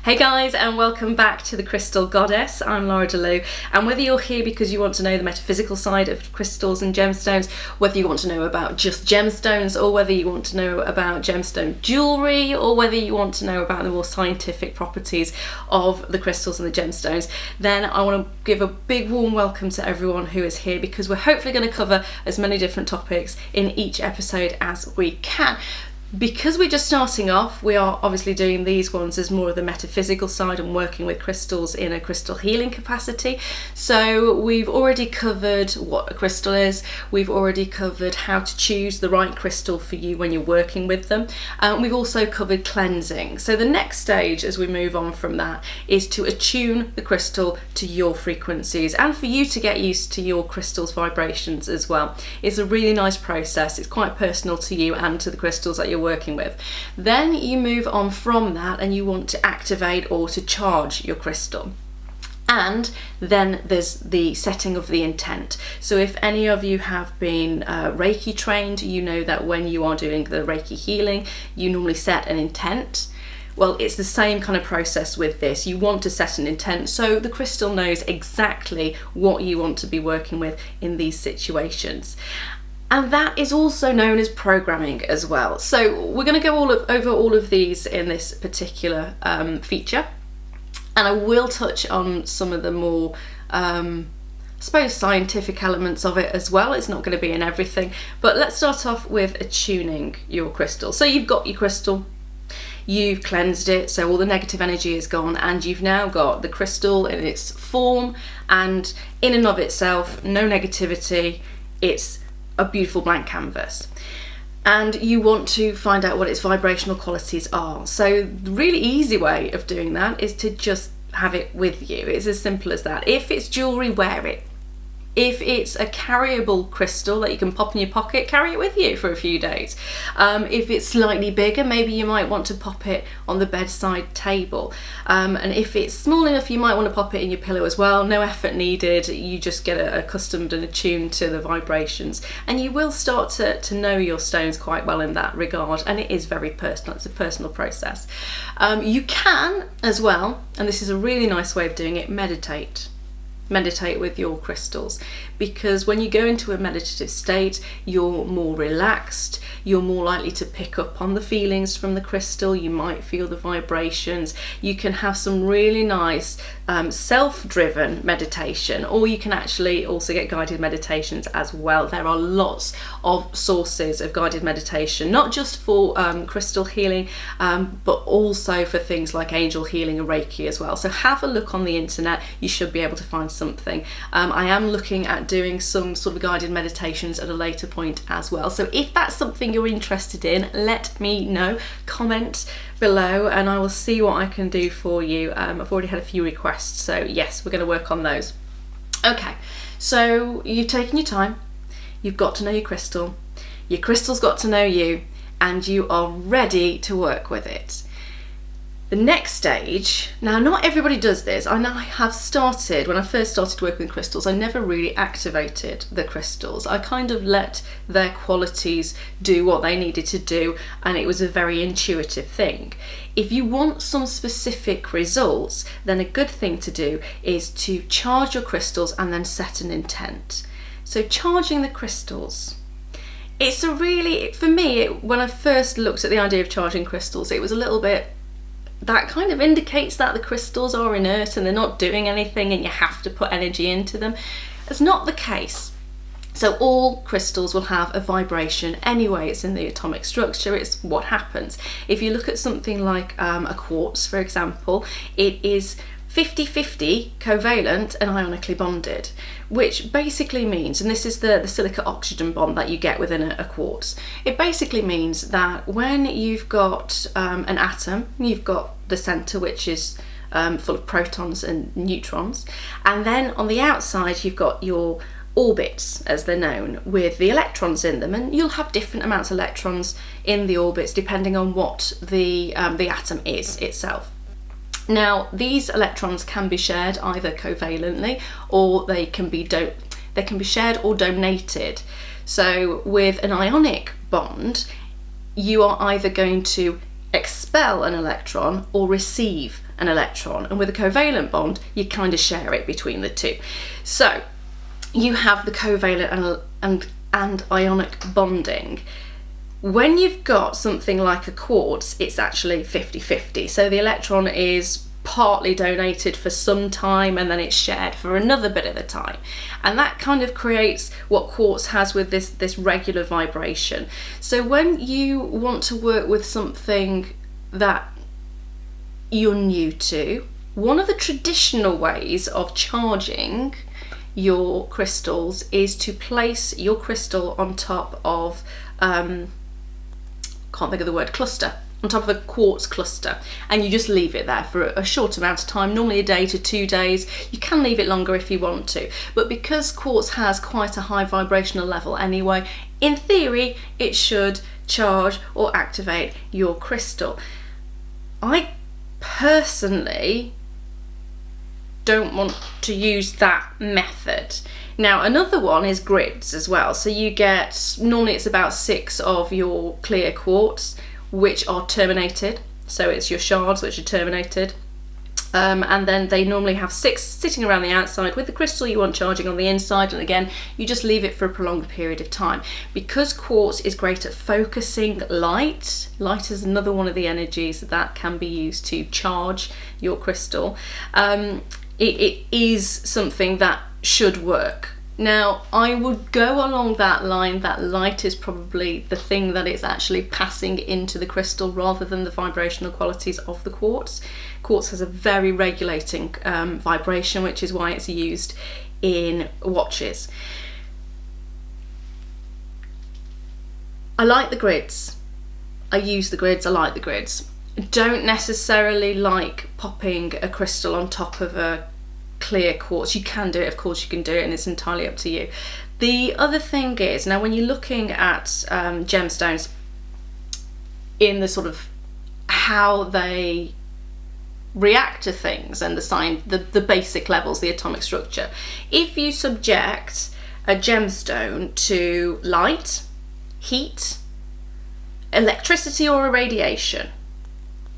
Hey guys, and welcome back to the Crystal Goddess. I'm Lara de-Leuw, and whether you're here because you want to know the metaphysical side of crystals and gemstones, whether you want to know about just gemstones, or whether you want to know about gemstone jewellery, or whether you want to know about the more scientific properties of the crystals and the gemstones, then I want to give a big warm welcome to everyone who is here, because we're hopefully going to cover as many different topics in each episode as we can. Because we're just starting off, we are obviously doing these ones as more of the metaphysical side and working with crystals in a crystal healing capacity. So we've already covered what a crystal is, we've already covered how to choose the right crystal for you when you're working with them. We've also covered cleansing. So the next stage as we move on from that is to attune the crystal to your frequencies and for you to get used to your crystal's vibrations as well. It's a really nice process. It's quite personal to you and to the crystals that you're working with. Then you move on from that and you want to activate or to charge your crystal. And then there's the setting of the intent. So if any of you have been Reiki trained, you know that when you are doing the Reiki healing, you normally set an intent. Well, it's the same kind of process with this. You want to set an intent so the crystal knows exactly what you want to be working with in these situations. And that is also known as programming as well. So we're going to go over all of these in this particular feature. And I will touch on some of the more, I suppose, scientific elements of it as well. It's not going to be in everything. But let's start off with attuning your crystal. So you've got your crystal, you've cleansed it, so all the negative energy is gone, and you've now got the crystal in its form and in and of itself, no negativity. It's a beautiful blank canvas, and you want to find out what its vibrational qualities are. So the really easy way of doing that is to just have it with you. It's as simple as that. If it's jewellery, wear it. If it's a carryable crystal that you can pop in your pocket, carry it with you for a few days. If it's slightly bigger, maybe you might want to pop it on the bedside table. And if it's small enough, you might want to pop it in your pillow as well. No effort needed. You just get accustomed and attuned to the vibrations. And you will start to know your stones quite well in that regard. And it is very personal. It's a personal process. You can as well, and this is a really nice way of doing it, meditate with your crystals, because when you go into a meditative state, you're more relaxed, you're more likely to pick up on the feelings from the crystal, you might feel the vibrations, you can have some really nice self-driven meditation, or you can actually also get guided meditations as well. There are lots of sources of guided meditation, not just for crystal healing, but also for things like angel healing and Reiki as well. So have a look on the internet, you should be able to find something. I am looking at doing some sort of guided meditations at a later point as well. So if that's something you're interested in, let me know, comment below, and I will see what I can do for you. I've already had a few requests, so yes, we're going to work on those. Okay, so you've taken your time, you've got to know your crystal's got to know you, and you are ready to work with it. The next stage, now not everybody does this. I know I have started, when I first started working with crystals, I never really activated the crystals. I kind of let their qualities do what they needed to do, and it was a very intuitive thing. If you want some specific results, then a good thing to do is to charge your crystals and then set an intent. So charging the crystals. It's a really, for me, when I first looked at the idea of charging crystals, it was a little bit, that kind of indicates that the crystals are inert and they're not doing anything and you have to put energy into them. It's not the case. So all crystals will have a vibration anyway. It's in the atomic structure, it's what happens. If you look at something like a quartz, for example, it is 50-50 covalent and ionically bonded, which basically means, and this is the silica oxygen bond that you get within a quartz, it basically means that when you've got an atom, you've got the center, which is full of protons and neutrons, and then on the outside you've got your orbits, as they're known, with the electrons in them, and you'll have different amounts of electrons in the orbits depending on what the atom is itself. Now, these electrons can be shared either covalently, or they can be shared or donated. So with an ionic bond, you are either going to expel an electron or receive an electron, and with a covalent bond you kind of share it between the two. So you have the covalent and ionic bonding. When you've got something like a quartz, it's actually 50-50. So the electron is partly donated for some time and then it's shared for another bit of the time. And that kind of creates what quartz has with this regular vibration. So when you want to work with something that you're new to, one of the traditional ways of charging your crystals is to place your crystal on top of can't think of the word, cluster, on top of a quartz cluster, and you just leave it there for a short amount of time, normally a day to 2 days. You can leave it longer if you want to, but because quartz has quite a high vibrational level anyway, in theory it should charge or activate your crystal. I personally don't want to use that method. Now another one is grids as well. So you get, normally it's about 6 of your clear quartz which are terminated. So it's your shards which are terminated. And then they normally have 6 sitting around the outside with the crystal you want charging on the inside, and again you just leave it for a prolonged period of time. Because quartz is great at focusing light is another one of the energies that can be used to charge your crystal. It is something that should work. Now I would go along that line that light is probably the thing that it's actually passing into the crystal rather than the vibrational qualities of the quartz. Quartz has a very regulating vibration, which is why it's used in watches. I like the grids. I use the grids, I like the grids. Don't necessarily like popping a crystal on top of a clear quartz. You can do it, of course you can do it, and it's entirely up to you. The other thing is, now when you're looking at gemstones in the sort of how they react to things and the basic levels, the atomic structure, if you subject a gemstone to light, heat, electricity or irradiation,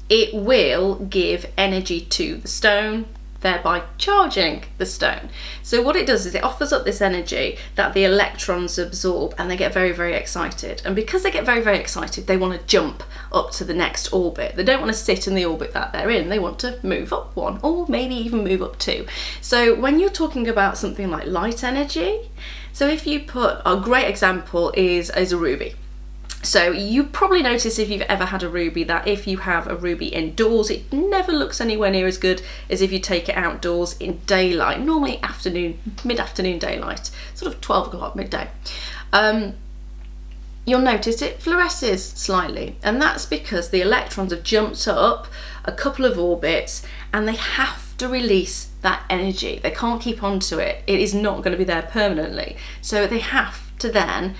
it will give energy to the stone, thereby charging the stone. So what it does is it offers up this energy that the electrons absorb, and they get very, very excited. And because they get very, very excited, they want to jump up to the next orbit. They don't want to sit in the orbit that they're in. They want to move up one, or maybe even move up 2. So when you're talking about something like light energy, so if you put, a great example is a ruby. So you probably notice, if you've ever had a ruby, that if you have a ruby indoors, it never looks anywhere near as good as if you take it outdoors in daylight, normally mid-afternoon daylight, sort of 12 o'clock, midday. You'll notice it fluoresces slightly, and that's because the electrons have jumped up a couple of orbits and they have to release that energy. They can't keep onto it. It is not going to be there permanently. So they have to then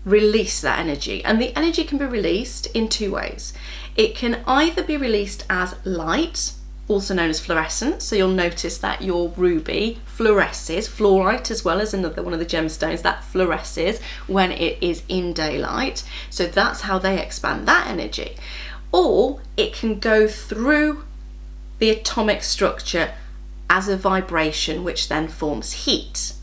release that energy, and the energy can be released in 2 ways. It can either be released as light, also known as fluorescence, so you'll notice that your ruby fluoresces, fluorite as well as another one of the gemstones that fluoresces when it is in daylight, so that's how they expand that energy. Or it can go through the atomic structure as a vibration, which then forms heat.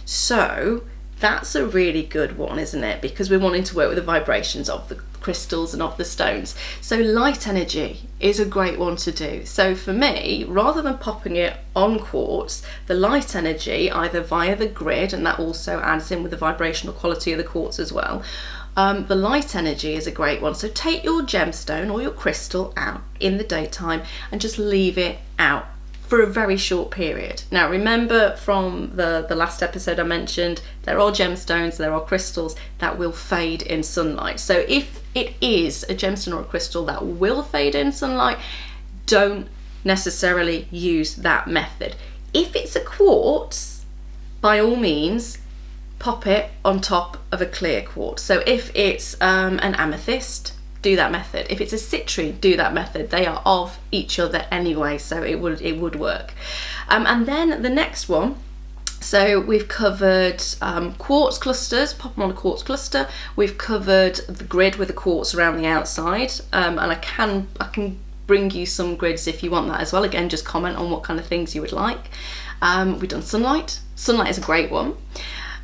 So that's a really good one, isn't it? Because we're wanting to work with the vibrations of the crystals and of the stones. So light energy is a great one to do. So for me, rather than popping it on quartz, the light energy, either via the grid, and that also adds in with the vibrational quality of the quartz as well, the light energy is a great one. So take your gemstone or your crystal out in the daytime and just leave it out for a very short period. Now remember from the last episode I mentioned, there are gemstones, there are crystals that will fade in sunlight. So if it is a gemstone or a crystal that will fade in sunlight, don't necessarily use that method. If it's a quartz, by all means, pop it on top of a clear quartz. So if it's an amethyst, do that method. If it's a citrine, do that method. They are of each other anyway, so it would work. And then the next one, so we've covered quartz clusters, pop them on a quartz cluster. We've covered the grid with the quartz around the outside, and I can bring you some grids if you want that as well. Again, just comment on what kind of things you would like. We've done sunlight. Sunlight is a great one.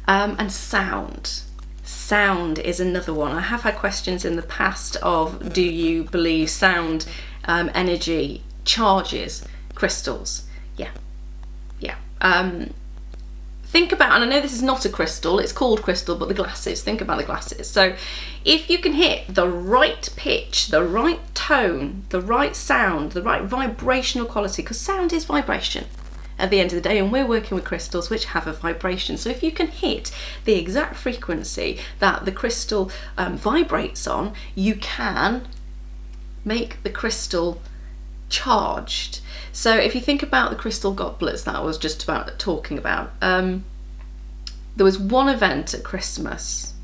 And sound. Sound is another one. I have had questions in the past of, do you believe sound energy charges crystals? Yeah. Think about, and I know this is not a crystal, it's called crystal, but the glasses, think about the glasses. So if you can hit the right pitch, the right tone, the right sound, the right vibrational quality, because sound is vibration at the end of the day, and we're working with crystals which have a vibration. So if you can hit the exact frequency that the crystal vibrates on, you can make the crystal charged. So if you think about the crystal goblets that I was just about talking about, there was one event at Christmas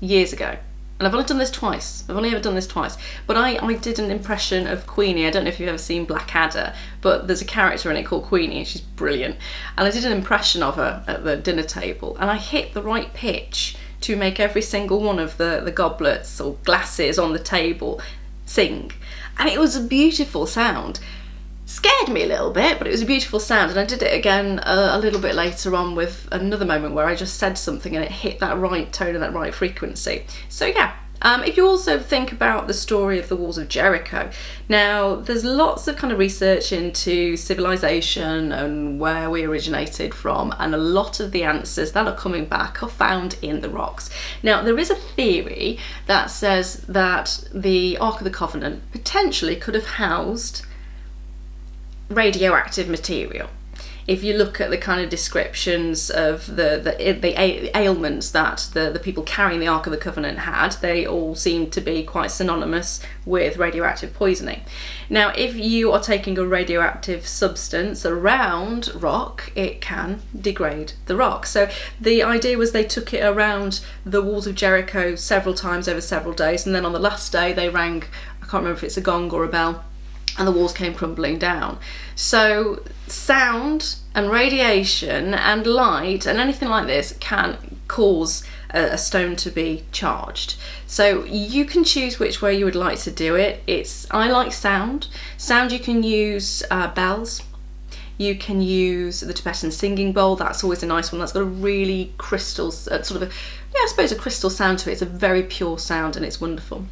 years ago, and I've only done this twice. I've only ever done this twice, but I did an impression of Queenie. I don't know if you've ever seen Blackadder, but there's a character in it called Queenie, and she's brilliant. And I did an impression of her at the dinner table, and I hit the right pitch to make every single one of the goblets or glasses on the table sing. And it was a beautiful sound. Scared me a little bit, but it was a beautiful sound. And I did it again a little bit later on with another moment where I just said something and it hit that right tone and that right frequency. So yeah, if you also think about the story of the Walls of Jericho, now there's lots of kind of research into civilization and where we originated from, and a lot of the answers that are coming back are found in the rocks. Now there is a theory that says that the Ark of the Covenant potentially could have housed radioactive material. If you look at the kind of descriptions of the ailments that the people carrying the Ark of the Covenant had, they all seem to be quite synonymous with radioactive poisoning. Now, if you are taking a radioactive substance around rock, it can degrade the rock. So the idea was they took it around the Walls of Jericho several times over several days, and then on the last day they rang, I can't remember if it's a gong or a bell, and the walls came crumbling down. So sound and radiation and light and anything like this can cause a stone to be charged. So you can choose which way you would like to do it. I like sound. Sound, you can use bells. You can use the Tibetan singing bowl. That's always a nice one. That's got a really crystal, sort of I suppose a crystal sound to it. It's a very pure sound and it's wonderful.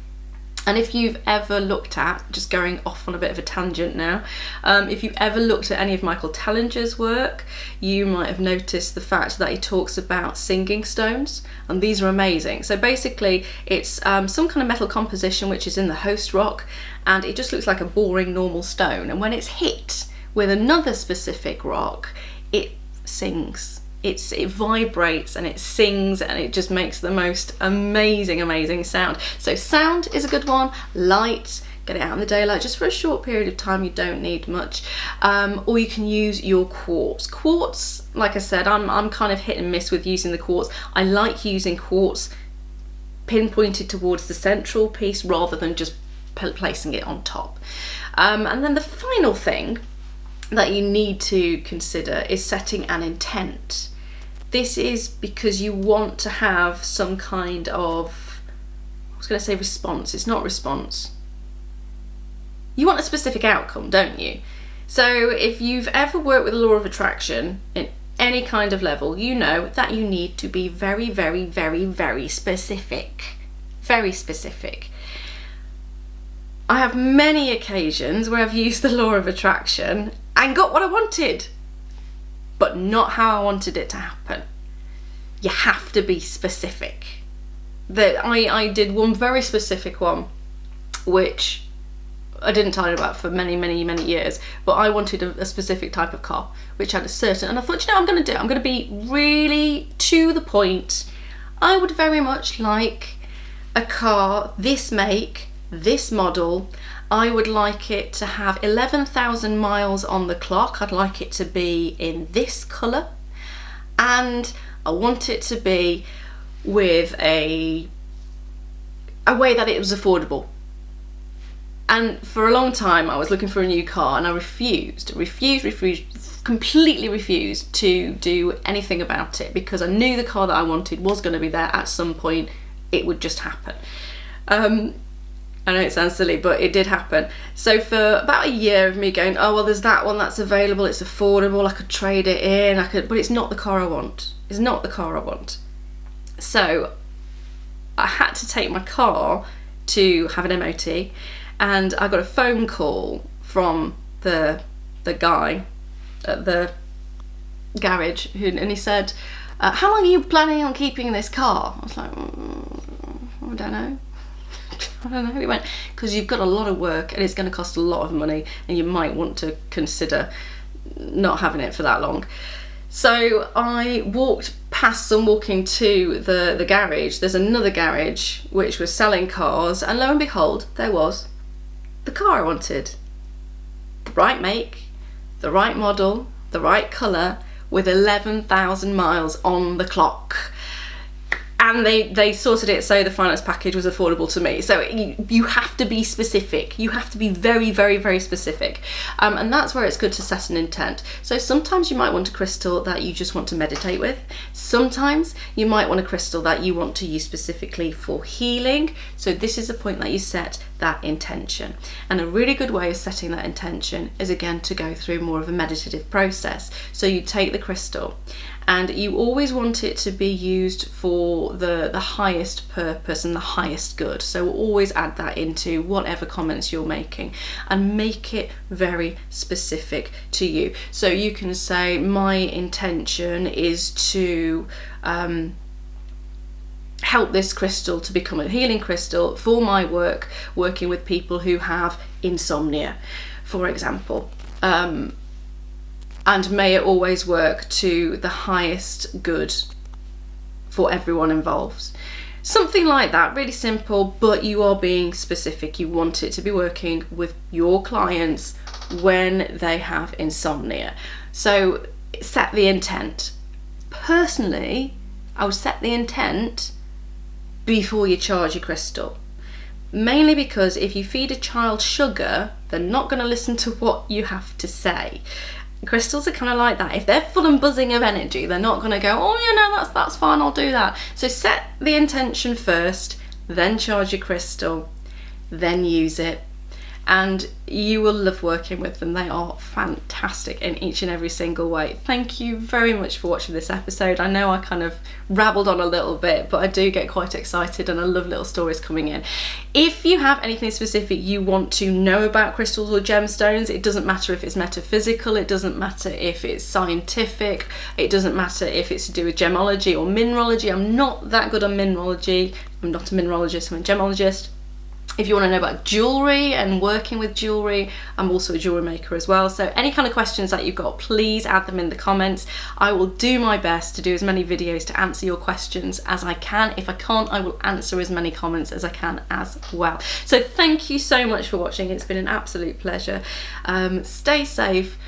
And if you've ever looked at, just going off on a bit of a tangent now, if you've ever looked at any of Michael Tellinger's work, you might have noticed the fact that he talks about singing stones, and these are amazing. So basically it's some kind of metal composition which is in the host rock, and it just looks like a boring normal stone, and when it's hit with another specific rock, it sings. It vibrates and it sings, and it just makes the most amazing sound. So sound is a good one. Light, get it out in the daylight just for a short period of time, you don't need much. Or you can use your quartz. Quartz, like I said, I'm kind of hit and miss with using the quartz. I like using quartz pinpointed towards the central piece rather than just placing it on top. And then the final thing that you need to consider is setting an intent. This is because you want to have some kind of, I was going to say response, it's not response. You want a specific outcome, don't you? So if you've ever worked with the law of attraction in any kind of level, you know that you need to be very specific. Very specific. I have many occasions where I've used the law of attraction and got what I wanted, but not how I wanted it to happen. You have to be specific. I did one very specific one, which I didn't tell you about for many years, but I wanted a specific type of car, which had a certain, and I thought, I'm going to do it. I'm going to be really to the point. I would very much like a car, this make, this model. I would like it to have 11,000 miles on the clock. I'd like it to be in this colour, and I want it to be with a way that it was affordable. And for a long time I was looking for a new car, and I completely refused to do anything about it, because I knew the car that I wanted was going to be there at some point. It would just happen. I know it sounds silly, but it did happen. So for about a year of me going, oh, well, there's that one that's available, it's affordable, I could trade it in, but it's not the car I want. It's not the car I want. So I had to take my car to have an MOT, and I got a phone call from the guy at the garage, and he said, how long are you planning on keeping this car? I was like, I don't know. I don't know. He went, because you've got a lot of work and it's going to cost a lot of money, and you might want to consider not having it for that long. So I walked past and walking to the garage. There's another garage which was selling cars, and lo and behold, there was the car I wanted. The right make, the right model, the right colour, with 11,000 miles on the clock. And they sorted it so the finance package was affordable to me. So you have to be specific. You have to be very, very, very specific. And that's where it's good to set an intent. So sometimes you might want a crystal that you just want to meditate with. Sometimes you might want a crystal that you want to use specifically for healing. So this is the point that you set that intention. And a really good way of setting that intention is, again, to go through more of a meditative process. So you take the crystal, and you always want it to be used for the highest purpose and the highest good. So always add that into whatever comments you're making, and make it very specific to you. So you can say, my intention is to help this crystal to become a healing crystal for my work, working with people who have insomnia, for example. And may it always work to the highest good for everyone involved. Something like that, really simple, but you are being specific. You want it to be working with your clients when they have insomnia. So set the intent. Personally, I would set the intent before you charge your crystal. Mainly because if you feed a child sugar, they're not going to listen to what you have to say. Crystals are kind of like that. If they're full and buzzing of energy, they're not going to go, oh, you know, that's fine, I'll do that. So set the intention first, then charge your crystal, then use it, and you will love working with them. They are fantastic in each and every single way. Thank you very much for watching this episode. I know I kind of rabbled on a little bit, but I do get quite excited, and I love little stories coming in. If you have anything specific you want to know about crystals or gemstones, it doesn't matter if it's metaphysical, it doesn't matter if it's scientific, it doesn't matter if it's to do with gemology or mineralogy. I'm not that good on mineralogy. I'm not a mineralogist, I'm a gemologist. If you want to know about jewellery and working with jewellery, I'm also a jewellery maker as well. So any kind of questions that you've got, please add them in the comments. I will do my best to do as many videos to answer your questions as I can. If I can't, I will answer as many comments as I can as well. So thank you so much for watching. It's been an absolute pleasure. Stay safe,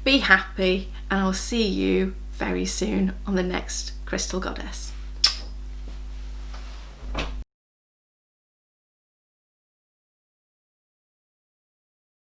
be happy, and I'll see you very soon on the next Crystal Goddess.